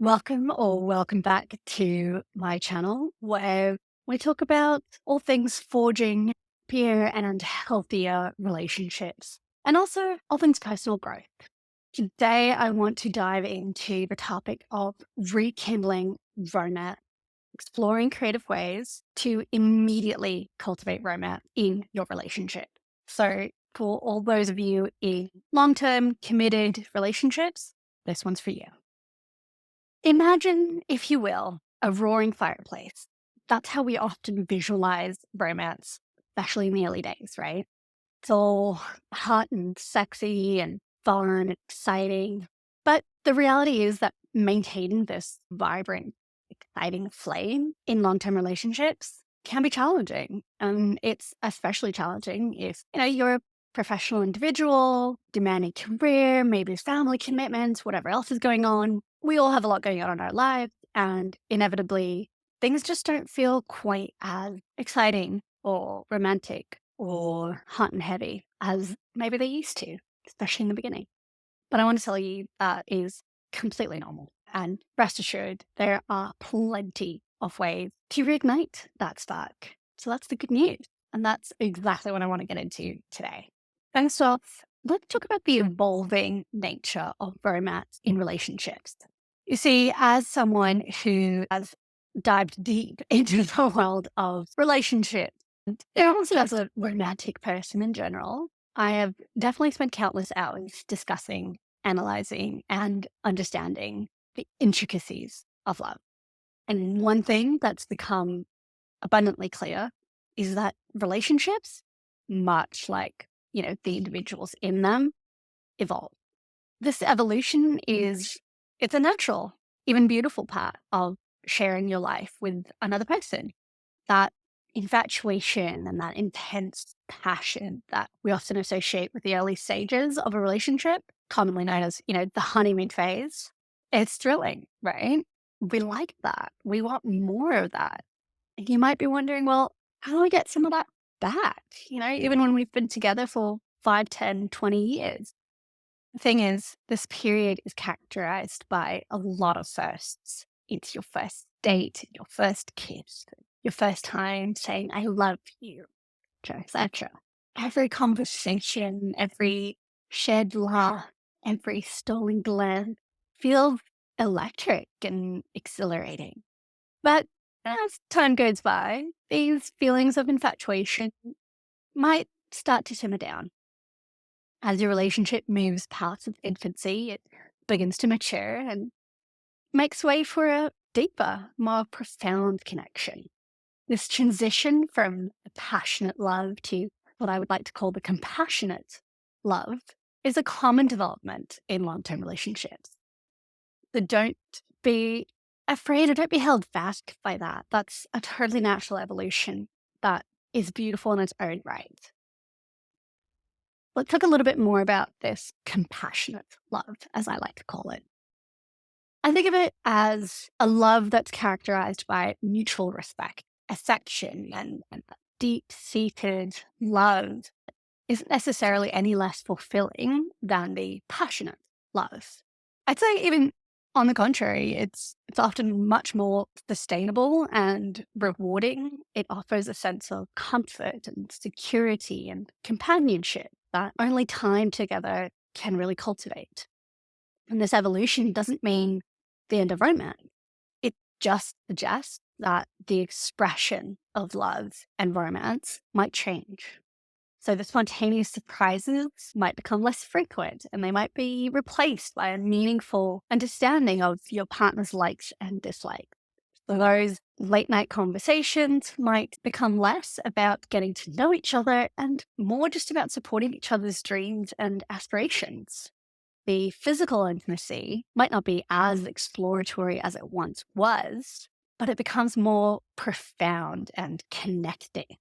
Welcome or welcome back to my channel where we talk about all things forging happier and healthier relationships and also all things personal growth. Today, I want to dive into the topic of rekindling romance, exploring creative ways to immediately cultivate romance in your relationship. So, for all those of you in long term committed relationships, this one's for you. Imagine, if you will, a roaring fireplace. That's how we often visualize romance, especially in the early days, right? It's all hot and sexy and fun and exciting. But the reality is that maintaining this vibrant, exciting flame in long term relationships can be challenging. And it's especially challenging if, you're a professional individual, demanding career, maybe family commitments, whatever else is going on. We all have a lot going on in our lives. And inevitably, things just don't feel quite as exciting or romantic or hot and heavy as maybe they used to, especially in the beginning. But I want to tell you that is completely normal. And rest assured, there are plenty of ways to reignite that spark. So that's the good news. And that's exactly what I want to get into today. First off, let's talk about the evolving nature of romance in relationships. You see, as someone who has dived deep into the world of relationships, and also as a romantic person in general, I have definitely spent countless hours discussing, analyzing, and understanding the intricacies of love. And one thing that's become abundantly clear is that relationships, much like, the individuals in them, evolve. This evolution it's a natural, even beautiful part of sharing your life with another person. That infatuation and that intense passion that we often associate with the early stages of a relationship, commonly known as, the honeymoon phase, it's thrilling, right? We like that. We want more of that. And you might be wondering, well, how do I get some of that back? Even when we've been together for 5, 10, 20 years. The thing is, this period is characterized by a lot of firsts. It's your first date, your first kiss, your first time saying, I love you, etc. Every conversation, every shared laugh, every stolen glance feels electric and exhilarating. But as time goes by, these feelings of infatuation might start to simmer down. As your relationship moves past its infancy, it begins to mature and makes way for a deeper, more profound connection. This transition from a passionate love to what I would like to call the compassionate love is a common development in long term relationships. So don't be afraid or don't be held fast by that. That's a totally natural evolution that is beautiful in its own right. Let's talk a little bit more about this compassionate love, as I like to call it. I think of it as a love that's characterized by mutual respect, affection, and deep seated love isn't necessarily any less fulfilling than the passionate love. I'd say even on the contrary, it's often much more sustainable and rewarding. It offers a sense of comfort and security and companionship that only time together can really cultivate. And this evolution doesn't mean the end of romance. It just suggests that the expression of love and romance might change. So the spontaneous surprises might become less frequent and they might be replaced by a meaningful understanding of your partner's likes and dislikes. So those late night conversations might become less about getting to know each other and more just about supporting each other's dreams and aspirations. The physical intimacy might not be as exploratory as it once was, but it becomes more profound and connecting.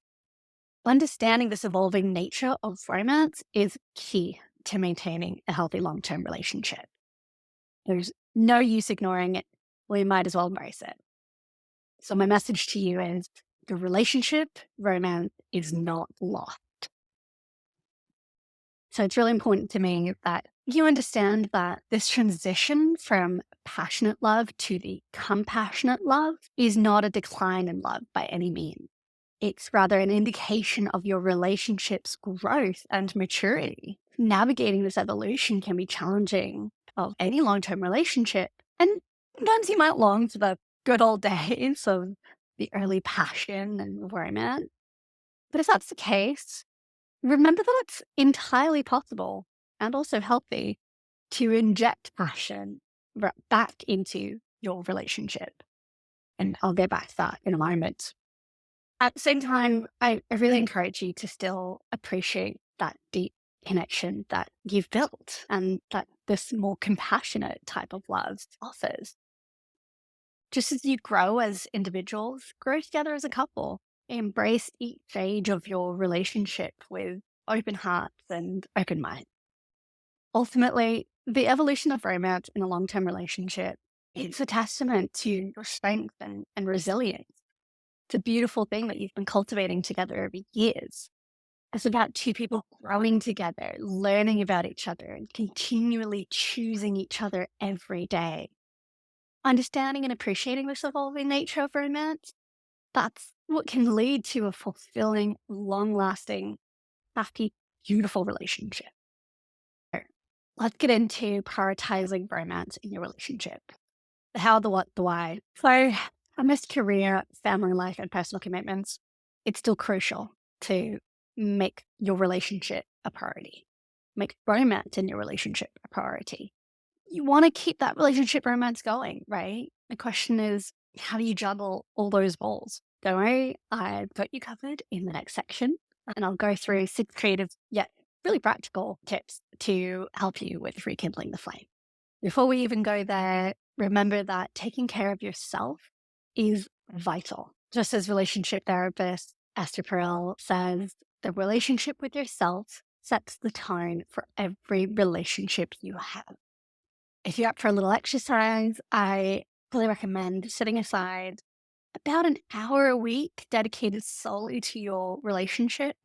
Understanding this evolving nature of romance is key to maintaining a healthy long term relationship. There's no use ignoring it. We might as well embrace it. So, my message to you is the relationship romance is not lost. So, it's really important to me that You understand that this transition from passionate love to the compassionate love is not a decline in love by any means. It's rather an indication of your relationship's growth and maturity. Navigating this evolution can be challenging of any long term relationship. And sometimes you might long for the good old days of the early passion and romance. But if that's the case, remember that it's entirely possible and also healthy to inject passion back into your relationship. And I'll get back to that in a moment. At the same time, I really encourage you to still appreciate that deep connection that you've built and that this more compassionate type of love offers. Just as you grow as individuals, grow together as a couple. Embrace each stage of your relationship with open hearts and open minds. Ultimately, the evolution of romance in a long term relationship, it's a testament to your strength and resilience. It's a beautiful thing that you've been cultivating together over years. It's about two people growing together, learning about each other, and continually choosing each other every day. Understanding and appreciating this evolving nature of romance, that's what can lead to a fulfilling, long lasting, happy, beautiful relationship. Let's get into prioritizing romance in your relationship. The how, the what, the why. So, amidst career, family life, and personal commitments, it's still crucial to make your relationship a priority. Make romance in your relationship a priority. You want to keep that relationship romance going, right? The question is, how do you juggle all those balls? Don't worry, I've got you covered in the next section, and I'll go through 6 creative yet really practical tips to help you with rekindling the flame. Before we even go there, remember that taking care of yourself is vital. Just as relationship therapist Esther Perel says, the relationship with yourself sets the tone for every relationship you have. If you're up for a little exercise, I really recommend setting aside about an hour a week dedicated solely to your relationship.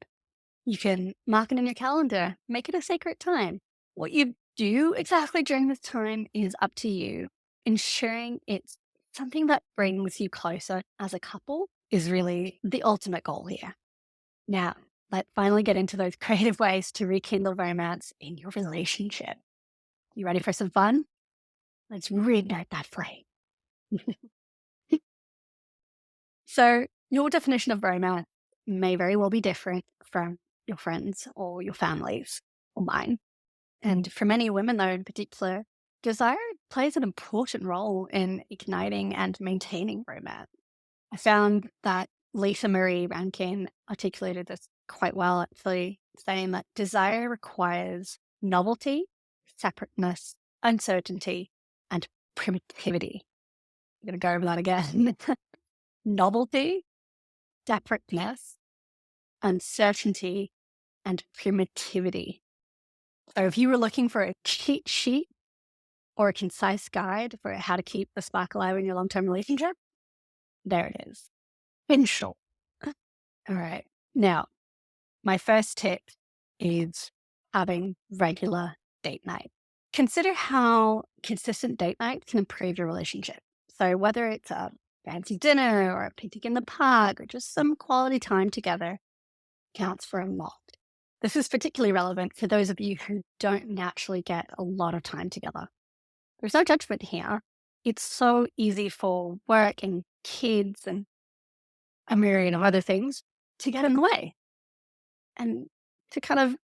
You can mark it in your calendar, make it a sacred time. What you do exactly during this time is up to you. Ensuring it's something that brings you closer as a couple is really the ultimate goal here. Now, let's finally get into those creative ways to rekindle romance in your relationship. You ready for some fun? Let's reignite that flame. So, your definition of romance may very well be different from your friends or your families or mine. And for many women, though, in particular, desire plays an important role in igniting and maintaining romance. I found that Lisa Marie Rankin articulated this quite well, actually, saying that desire requires novelty, separateness, uncertainty, and primitivity. I'm going to go over that again. Novelty, separateness, uncertainty, and primitivity. So if you were looking for a cheat sheet or a concise guide for how to keep the spark alive in your long-term relationship, there it is. In short. All right. Now, my first tip is having regular date night. Consider how consistent date night can improve your relationship. So whether it's a fancy dinner or a picnic in the park or just some quality time together counts for a lot. This is particularly relevant for those of you who don't naturally get a lot of time together. There's no judgment here. It's so easy for work and kids and a myriad of other things to get in the way and to kind of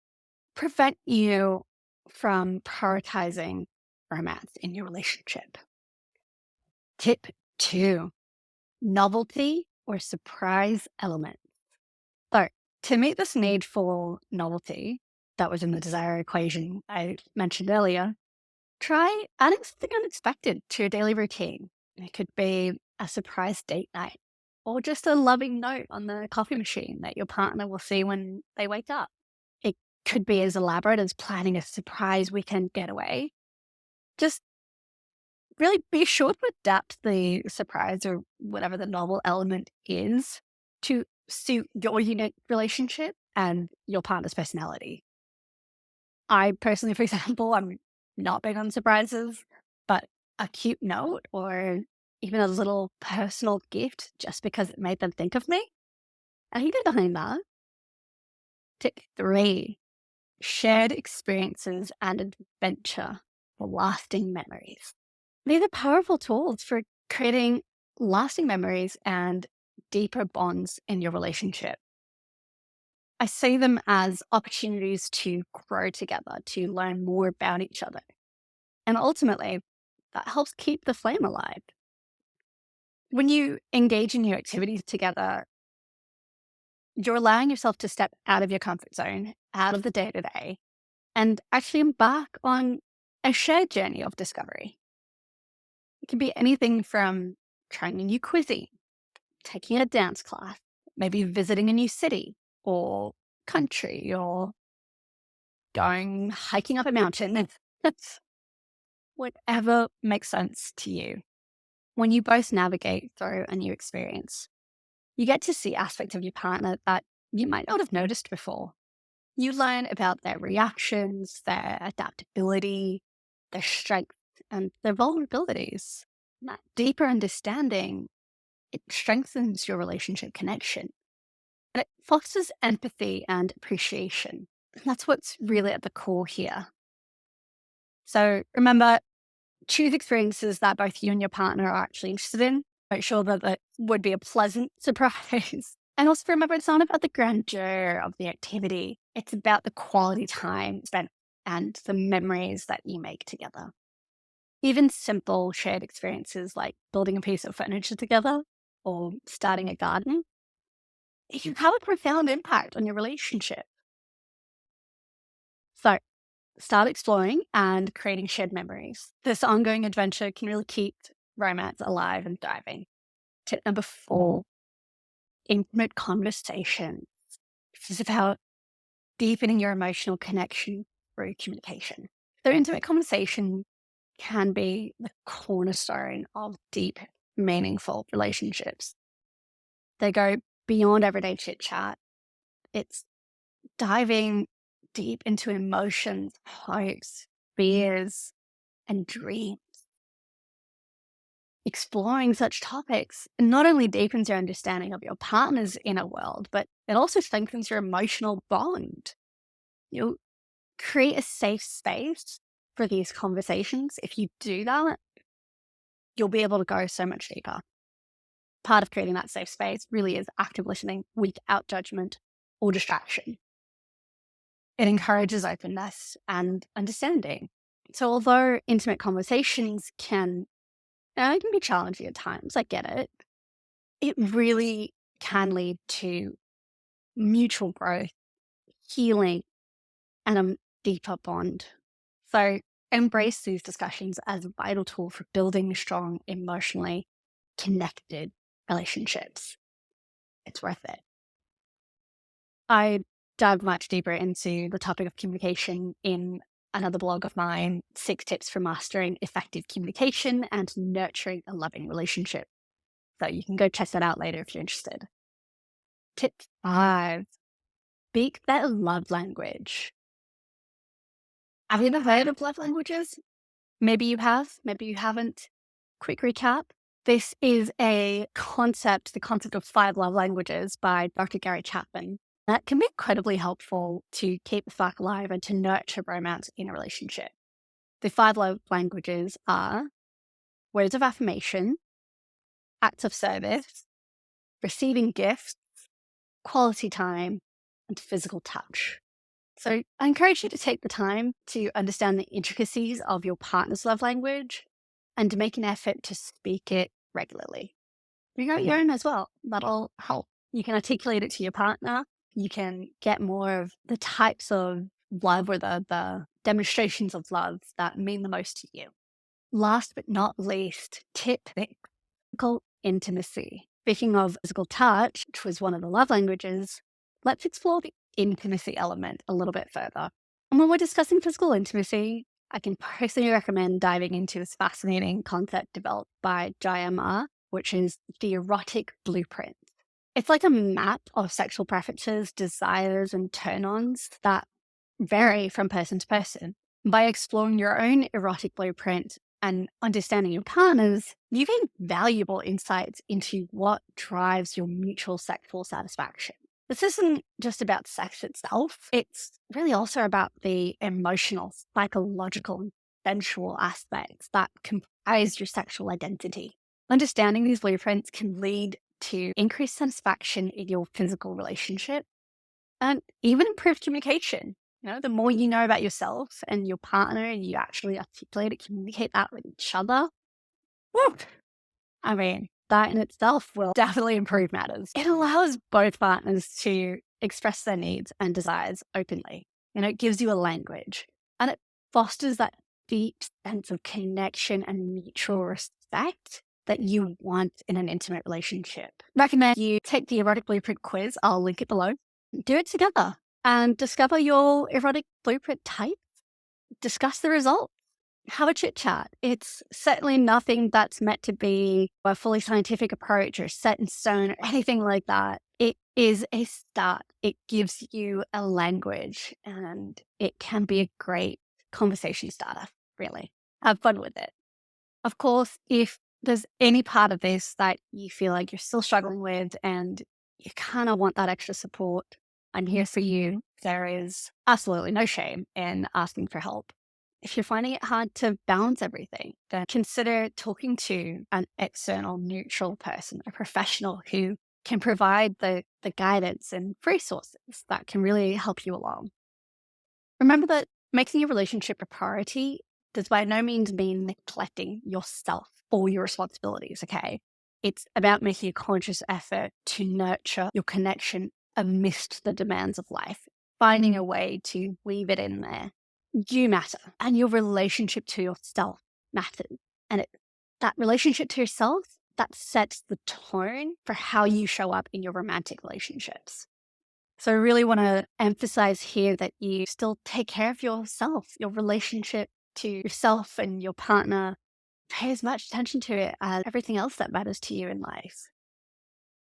prevent you from prioritizing romance in your relationship. Tip 2, novelty or surprise elements. So, to meet this need for novelty that was in the desire equation I mentioned earlier, try adding something unexpected to your daily routine. It could be a surprise date night or just a loving note on the coffee machine that your partner will see when they wake up. It could be as elaborate as planning a surprise weekend getaway. Just really be sure to adapt the surprise or whatever the novel element is to suit your unique relationship and your partner's personality. I personally, for example, I'm not big on surprises, but a cute note or even a little personal gift just because it made them think of me, I can get behind that. Tip three, shared experiences and adventure for lasting memories. These are powerful tools for creating lasting memories and deeper bonds in your relationship. I see them as opportunities to grow together, to learn more about each other. And ultimately, that helps keep the flame alive. When you engage in new activities together, you're allowing yourself to step out of your comfort zone, out of the day to day, and actually embark on a shared journey of discovery. It can be anything from trying a new cuisine, taking a dance class, maybe visiting a new city or country, or going hiking up a mountain. That's whatever makes sense to you. When you both navigate through a new experience, you get to see aspects of your partner that you might not have noticed before. You learn about their reactions, their adaptability, their strengths, and their vulnerabilities. That deeper understanding, it strengthens your relationship connection and it fosters empathy and appreciation. And that's what's really at the core here. So remember, choose experiences that both you and your partner are actually interested in. Make sure that it would be a pleasant surprise. And also remember, it's not about the grandeur of the activity. It's about the quality time spent and the memories that you make together. Even simple shared experiences like building a piece of furniture together or starting a garden, it can have a profound impact on your relationship. So start exploring and creating shared memories. This ongoing adventure can really keep romance alive and thriving. Tip number four, intimate conversation. This is about deepening your emotional connection through communication. So intimate conversation can be the cornerstone of deep, meaningful relationships. They go beyond everyday chit chat. It's diving deep into emotions, hopes, fears, and dreams. Exploring such topics not only deepens your understanding of your partner's inner world, but it also strengthens your emotional bond. You'll create a safe space for these conversations. If you do that, you'll be able to go so much deeper. Part of creating that safe space really is active listening without judgment or distraction. It encourages openness and understanding. So, although intimate conversations it can be challenging at times, I get it. It really can lead to mutual growth, healing, and a deeper bond. So embrace these discussions as a vital tool for building strong, emotionally connected relationships. It's worth it. I dug much deeper into the topic of communication in another blog of mine, 6 tips for mastering effective communication and nurturing a loving relationship. So you can go check that out later if you're interested. Tip 5, speak their love language. Have you ever heard of love languages? Maybe you have, maybe you haven't. Quick recap. This is the concept of 5 love languages by Dr. Gary Chapman. That can be incredibly helpful to keep the spark alive and to nurture romance in a relationship. The 5 love languages are words of affirmation, acts of service, receiving gifts, quality time, and physical touch. So I encourage you to take the time to understand the intricacies of your partner's love language and to make an effort to speak it regularly. Figure out your own as well. That'll help. You can articulate it to your partner. You can get more of the types of love or the demonstrations of love that mean the most to you. Last but not least, tip six, physical intimacy. Speaking of physical touch, which was one of the love languages, let's explore the intimacy element a little bit further. And when we're discussing physical intimacy, I can personally recommend diving into this fascinating concept developed by Jayama, which is the erotic blueprint. It's like a map of sexual preferences, desires, and turn ons that vary from person to person. By exploring your own erotic blueprint and understanding your partner's, you gain valuable insights into what drives your mutual sexual satisfaction. This isn't just about sex itself, it's really also about the emotional, psychological, and sensual aspects that comprise your sexual identity. Understanding these blueprints can lead to increased satisfaction in your physical relationship and even improved communication. The more you know about yourself and your partner and you actually articulate and communicate that with each other, woo, I mean, that in itself will definitely improve matters. It allows both partners to express their needs and desires openly. It gives you a language and it fosters that deep sense of connection and mutual respect that you want in an intimate relationship. Recommend you take the erotic blueprint quiz. I'll link it below. Do it together and discover your erotic blueprint type. Discuss the results. Have a chit chat. It's certainly nothing that's meant to be a fully scientific approach or set in stone or anything like that. It is a start. It gives you a language and it can be a great conversation starter, really. Have fun with it. Of course, if there's any part of this that you feel like you're still struggling with and you kind of want that extra support, I'm here for you. There is absolutely no shame in asking for help. If you're finding it hard to balance everything, then consider talking to an external neutral person, a professional who can provide the guidance and resources that can really help you along. Remember that making your relationship a priority does by no means mean neglecting yourself or your responsibilities, okay? It's about making a conscious effort to nurture your connection amidst the demands of life, finding a way to weave it in there. You matter, and your relationship to yourself matters. And that relationship to yourself, that sets the tone for how you show up in your romantic relationships. So I really want to emphasize here that you still take care of yourself, your relationship to yourself and your partner. Pay as much attention to it as everything else that matters to you in life.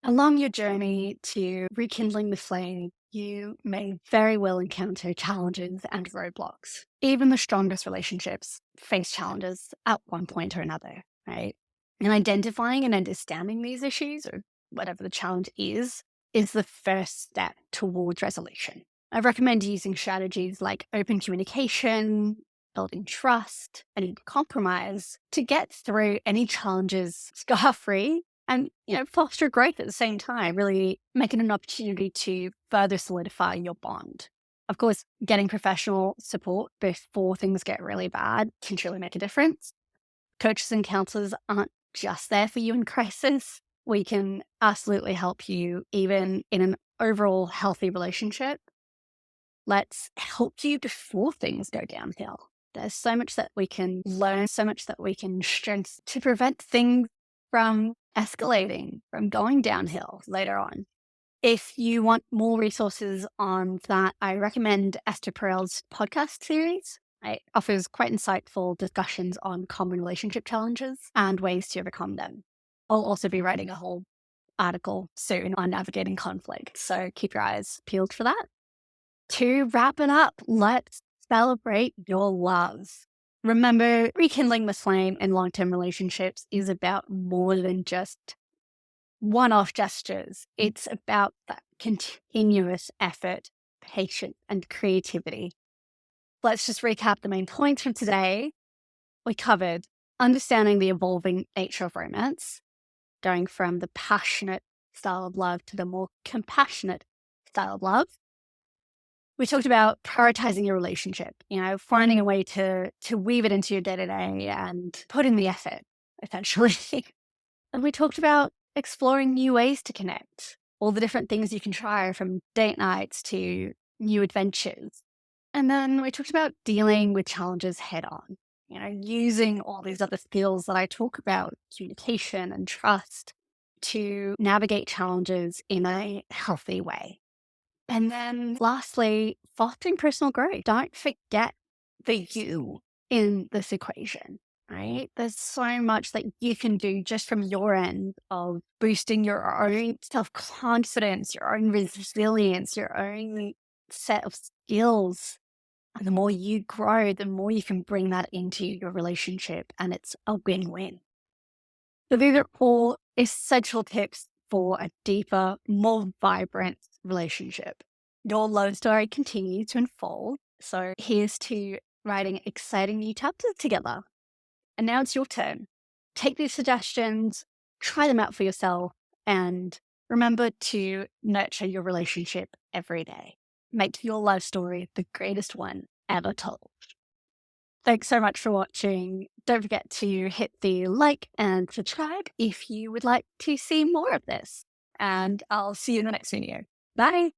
Along your journey to rekindling the flame, you may very well encounter challenges and roadblocks. Even the strongest relationships face challenges at one point or another, right? And identifying and understanding these issues, or whatever the challenge is the first step towards resolution. I recommend using strategies like open communication, building trust, and compromise to get through any challenges scar-free and foster growth at the same time, really making an opportunity to further solidify your bond. Of course, getting professional support before things get really bad can truly make a difference. Coaches and counselors aren't just there for you in crisis. We can absolutely help you even in an overall healthy relationship. Let's help you before things go downhill. There's so much that we can learn, so much that we can strengthen to prevent things from escalating, from going downhill later on. If you want more resources on that, I recommend Esther Perel's podcast series. It offers quite insightful discussions on common relationship challenges and ways to overcome them. I'll also be writing a whole article soon on navigating conflict, so keep your eyes peeled for that. To wrap it up, let's celebrate your love. Remember, rekindling the flame in long-term relationships is about more than just one-off gestures. It's about that continuous effort, patience, and creativity. Let's just recap the main points from today. We covered understanding the evolving nature of romance, going from the passionate style of love to the more compassionate style of love. We talked about prioritizing your relationship, finding a way to weave it into your day-to-day and put in the effort, essentially. And we talked about exploring new ways to connect, all the different things you can try, from date nights to new adventures. And then we talked about dealing with challenges head on, using all these other skills that I talk about, communication and trust, to navigate challenges in a healthy way. And then lastly, fostering personal growth. Don't forget the you in this equation, right? There's so much that you can do just from your end of boosting your own self-confidence, your own resilience, your own set of skills And the more you grow, the more you can bring that into your relationship, and it's a win win. So, these are all essential tips for a deeper, more vibrant relationship. Your love story continues to unfold. So, here's to writing exciting new chapters together. And now it's your turn. Take these suggestions, try them out for yourself, and remember to nurture your relationship every day. Make your life story the greatest one ever told. Thanks so much for watching. Don't forget to hit the like and subscribe if you would like to see more of this. And I'll see you in the next video. Bye.